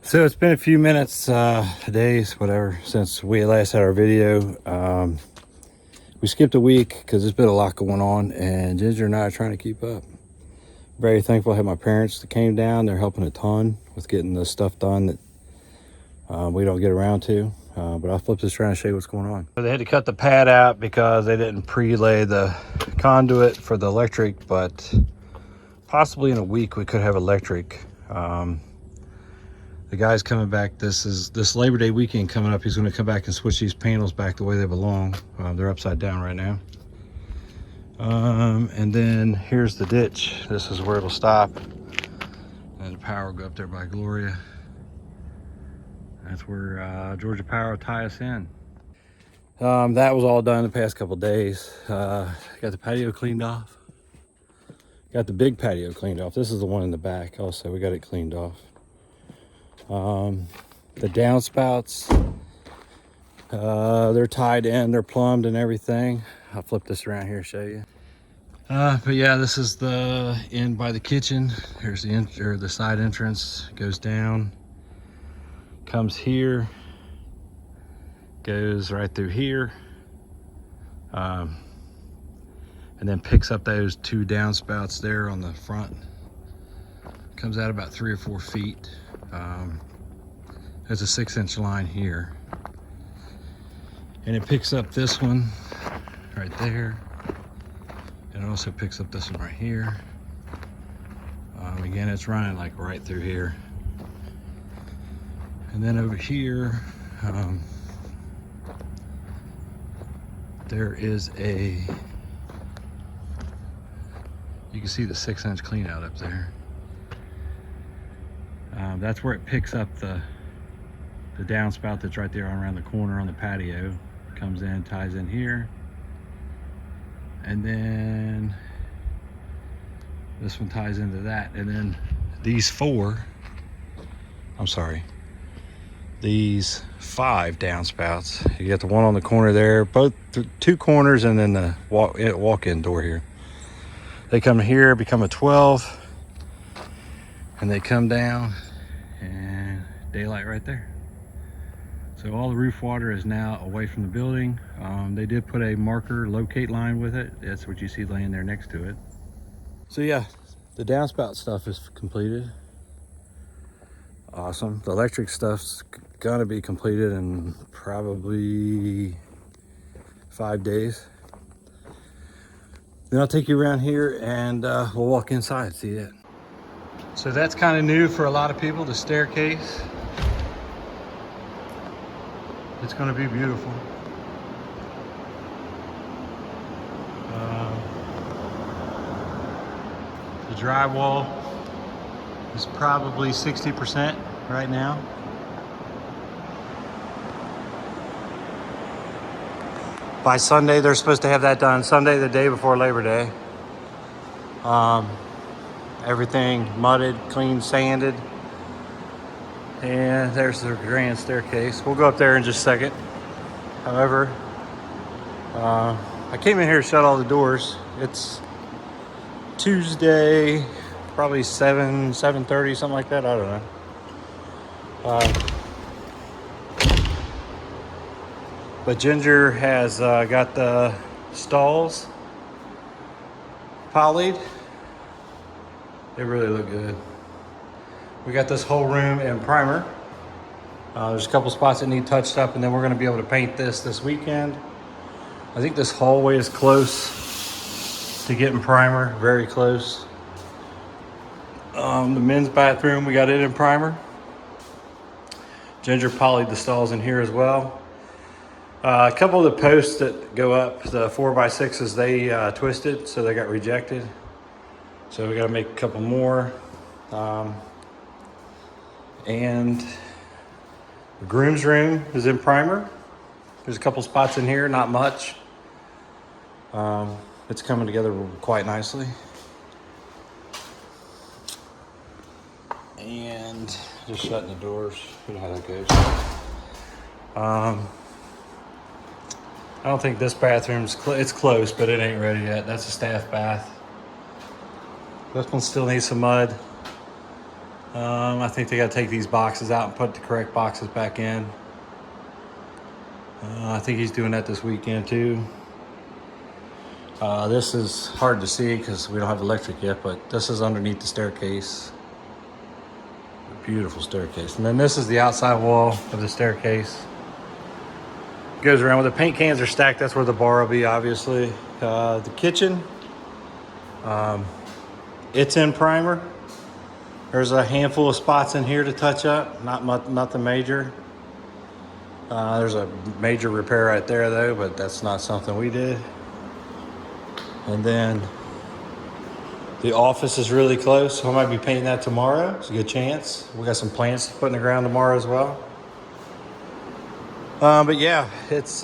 So it's been a few minutes, days, whatever, since we last had our video. We skipped a week because there's been a lot going on, and Ginger and I are trying to keep up. Very thankful I had my parents that came down. They're helping a ton with getting the stuff done that we don't get around to. But I'll flip this around and show you what's going on. So they had to cut the pad out because they didn't pre-lay the conduit for the electric, but possibly in a week we could have electric. The guy's coming back. This Labor Day weekend coming up. He's going to come back and switch these panels back the way they belong. They're upside down right now. And then here's the ditch. This is where it'll stop. And the power will go up there by Gloria. That's where Georgia Power will tie us in. That was all done the past couple days. Got the patio cleaned off. Got the big patio cleaned off. This is the one in the back also. We got it cleaned off. The downspouts, they're tied in, they're plumbed and everything. I'll flip this around here and show you. But yeah, this is the end by the kitchen. Here's the side entrance. Goes down, comes here, goes right through here, and then picks up those two downspouts there on the front. Comes out about 3 or 4 feet. There's a 6-inch line here, and it picks up this one right there, and it also picks up this one right here. Again, it's running like right through here, and then over here there is you can see the 6-inch clean out up there. That's where it picks up the downspout that's right there around the corner on the patio. Comes in, ties in here, and then this one ties into that, and then these 5 downspouts. You got the one on the corner there, both 2 corners, and then the walk-in door here. They come here, become a 12, and they come down, and daylight right there. So all the roof water is now away from the building. They did put a marker locate line with it. That's what you see laying there next to it. So yeah, the downspout stuff is completed. Awesome. The electric stuff's gonna be completed in probably 5 days. Then I'll take you around here and we'll walk inside and see it. So that's kind of new for a lot of people, the staircase. It's going to be beautiful. The drywall is probably 60% right now. By Sunday, they're supposed to have that done. Sunday, the day before Labor Day. Everything mudded, clean, sanded. And there's the grand staircase. We'll go up there in just a second. However, I came in here to shut all the doors. It's Tuesday, probably 7:30, something like that. I don't know. But Ginger has got the stalls polyed. They really look good. We got this whole room in primer. There's a couple spots that need touched up, and then we're gonna be able to paint this weekend. I think this hallway is close to getting primer, very close. The men's bathroom, we got it in primer. Ginger polyed the stalls in here as well. A couple of the posts that go up, the 4x6s, they twisted, so they got rejected. So we got to make a couple more. And the groom's room is in primer. There's a couple spots in here, not much. It's coming together quite nicely. And just shutting the doors. You know how that goes. I don't think this bathroom's it's close, but it ain't ready yet. That's a staff bath. This one still needs some mud. I think they got to take these boxes out and put the correct boxes back in. I think he's doing that this weekend too. This is hard to see because we don't have electric yet, but this is underneath the staircase. A beautiful staircase. And then this is the outside wall of the staircase. Goes around where the paint cans are stacked. That's where the bar will be, obviously. The kitchen, it's in primer. There's a handful of spots in here to touch up, nothing major. There's a major repair right there though, but that's not something we did. And then the office is really close, so I might be painting that tomorrow. It's a good chance. We got some plants to put in the ground tomorrow as well. But yeah, it's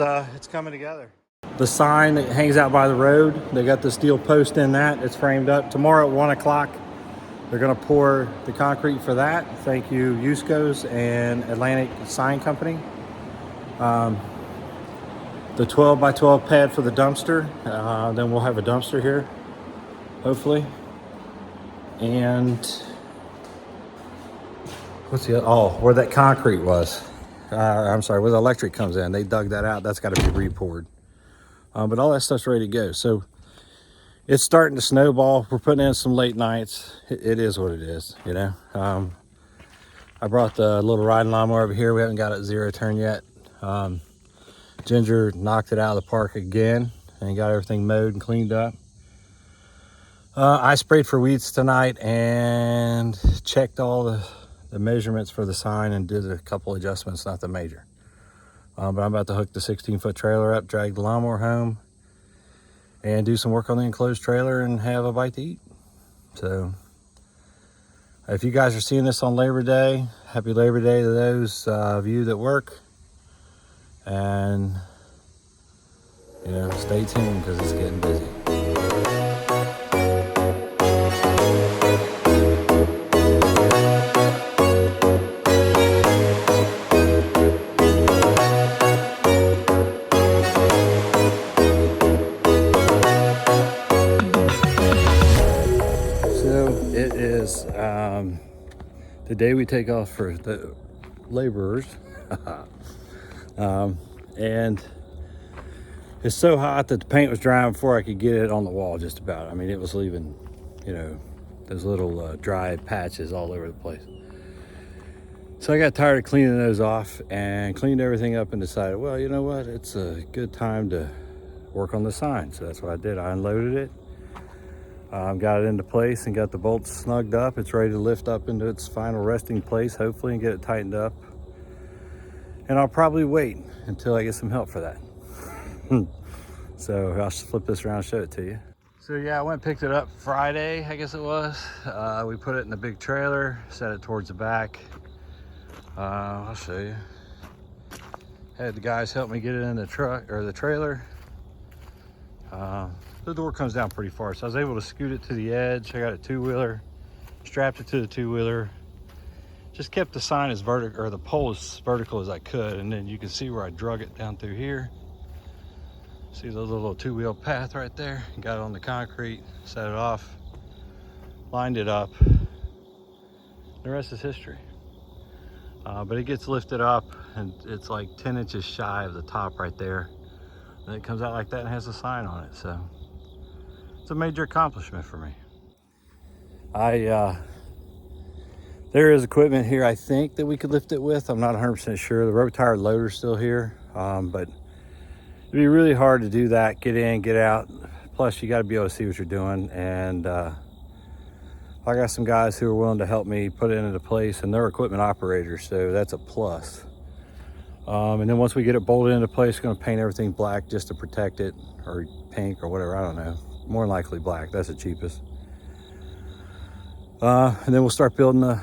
coming together. The sign that hangs out by the road, they got the steel post in that. It's framed up. Tomorrow at 1 o'clock, they're gonna pour the concrete for that. Thank you, Usco's and Atlantic Sign Company. The 12 by 12 pad for the dumpster. Then we'll have a dumpster here, hopefully. And what's the other? Oh, where that concrete was. I'm sorry, where the electric comes in. They dug that out. That's got to be re-poured. But all that stuff's ready to go. So it's starting to snowball. We're putting in some late nights. It is what it is, you know. I brought the little riding lawnmower over here. We haven't got it 0 turn yet. Ginger knocked it out of the park again and got everything mowed and cleaned up. I sprayed for weeds tonight and checked all the measurements for the sign and did a couple adjustments, nothing major. But I'm about to hook the 16-foot trailer up, drag the lawnmower home, and do some work on the enclosed trailer and have a bite to eat. So if you guys are seeing this on Labor Day, happy Labor Day to those of you that work. And, you know, stay tuned because it's getting busy. It is the day we take off for the laborers. And it's so hot that the paint was drying before I could get it on the wall just about. I mean, it was leaving, you know, those little dry patches all over the place. So I got tired of cleaning those off and cleaned everything up and decided, well, you know what? It's a good time to work on the sign. So that's what I did. I unloaded it. Got it into place and got the bolts snugged up. It's ready to lift up into its final resting place, hopefully, and get it tightened up. And I'll probably wait until I get some help for that. So I'll flip this around and show it to you. So yeah, I went and picked it up Friday, I guess it was. We put it in a big trailer, set it towards the back. I'll show you. Had the guys help me get it in the truck or the trailer. The door comes down pretty far, so I was able to scoot it to the edge. I got a two-wheeler, strapped it to the two-wheeler, just kept the sign as vertical, or the pole as vertical as I could, and then you can see where I drug it down through here. See the little two-wheel path right there? Got it on the concrete, set it off, lined it up. The rest is history. But it gets lifted up, and it's like 10 inches shy of the top right there. And it comes out like that and has a sign on it, so it's a major accomplishment for me. There is equipment here, I think, that we could lift it with. I'm not 100% sure. The road-tired loader's still here, but it'd be really hard to do that, get in, get out. Plus, you got to be able to see what you're doing. And I got some guys who are willing to help me put it into place, and they're equipment operators, so that's a plus. And then once we get it bolted into place, we're going to paint everything black just to protect it, or pink or whatever, I don't know. More than likely black, that's the cheapest. And then we'll start building the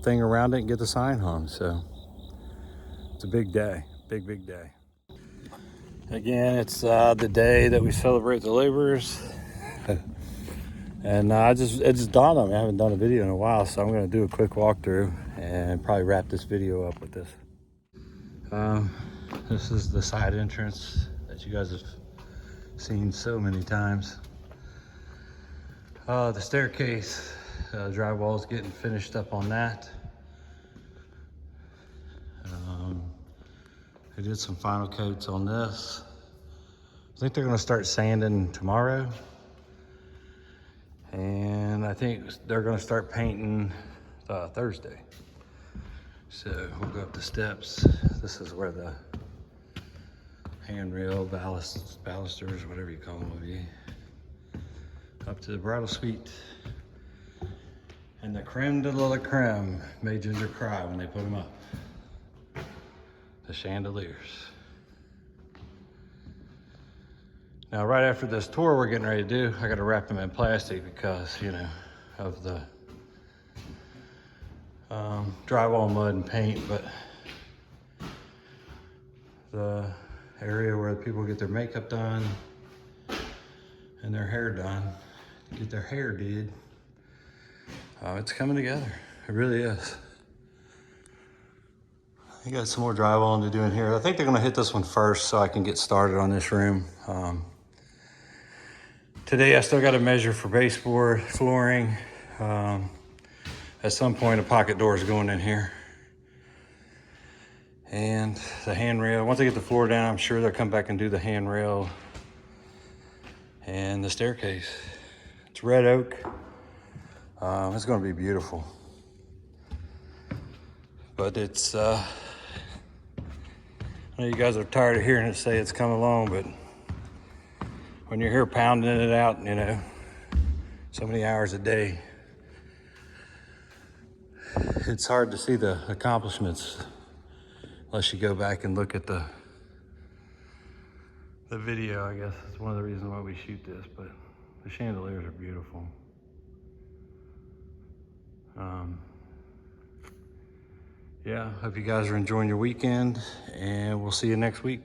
thing around it and get the sign hung. So it's a big day, big day. Again, it's the day that we celebrate the laborers. And it just dawned on me, I haven't done a video in a while, so I'm going to do a quick walkthrough and probably wrap this video up with this. This is the side entrance that you guys have seen so many times. The staircase, Drywall's getting finished up on that. I did some final coats on this. I think they're gonna start sanding tomorrow. And I think they're gonna start painting Thursday. So we'll go up the steps. This is where the handrail, balusters, whatever you call them will be. Up to the bridal suite. And the creme de la creme made Ginger cry when they put them up. The chandeliers. Now, right after this tour we're getting ready to do, I gotta wrap them in plastic because, you know, of the drywall, mud, and paint, but the area where people get their makeup done and their hair done, get their hair did, it's coming together. It really is. I got some more drywall to do in here. I think they're gonna hit this one first so I can get started on this room. Today I still got to measure for baseboard, flooring. At some point a pocket door is going in here. And the handrail, once I get the floor down, I'm sure they'll come back and do the handrail and the staircase. It's red oak. It's gonna be beautiful. But it's, I know you guys are tired of hearing it say it's come along, but when you're here pounding it out, you know, so many hours a day, it's hard to see the accomplishments unless you go back and look at the video. I guess it's one of the reasons why we shoot this, but the chandeliers are beautiful. Yeah, hope you guys are enjoying your weekend, and we'll see you next week.